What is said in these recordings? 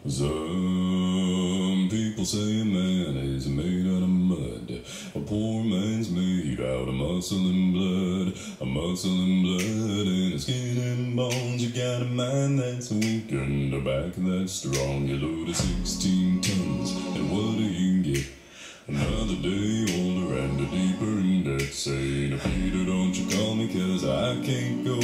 Some people say a man is made out of mud. A poor man's made out of muscle and blood. A muscle and blood and a skin and bones. You got a mind that's weak and a back that's strong. You load of 16 tons, and what do you get? Another day older and a deeper in debt. Saying, Peter, don't you call me, cause I can't go.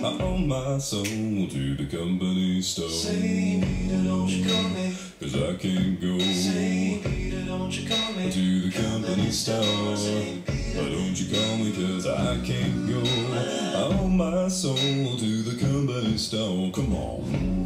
I owe my soul to the company store. Say, Peter, don't you call me, cause I can't go. Say, Peter, don't you call me, to the company store. Why don't you call me, cause I can't go. I owe my soul to the company store. Come on.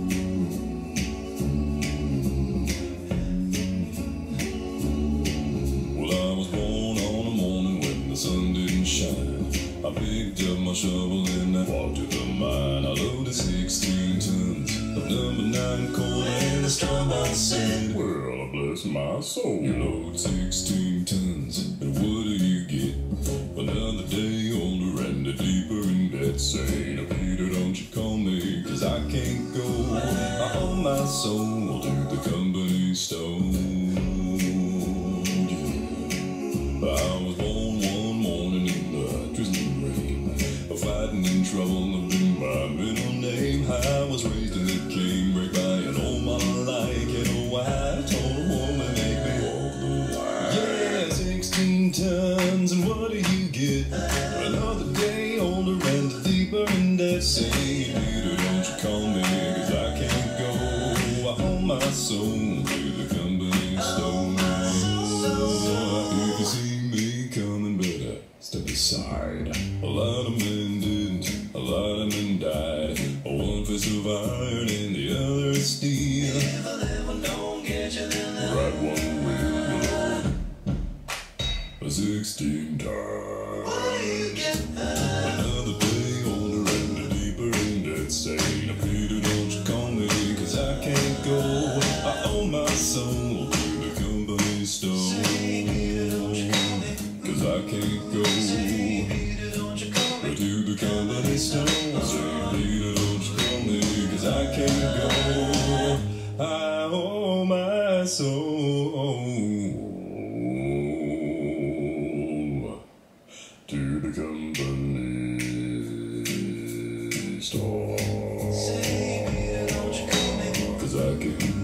Sun didn't shine. I picked up my shovel and I walked to the mine. I loaded 16 tons of number 9 coal and a straw. I said, well, bless my soul. You load 16 tons, and what do you get? Another day older and a deeper in debt. Saying, Peter, don't you call me, cause I can't go. I owe my soul to the company store. I was born one morning in the drizzling rain. Fighting in trouble had been my middle name. I was raised in the canebrake by an old mama like it. Oh, I told a woman make me walk the line. Yeah, 16 tons, and what do you get? Another day older and deeper in debt. Say, Peter, don't you call me, cause I can't go. I owe my soul to the company store. If you see me coming, better step aside. A lot of men didn't, a lot of men died. One fist of iron and the other is steel. if I live one don't get you, then I Right one wheel, 16 times. what do you get? Another day older and deeper in debt. Saying, Peter, don't you call me, cause I can't go. I owe my soul to the company store. Say, Peter, don't you call me, Cause I can't go Say, Peter, don't you call me, to the company store. Say, Peter, don't you call me, cause I can't go. I owe my soul to the company store. Say, Peter, don't you call me, Cause I can't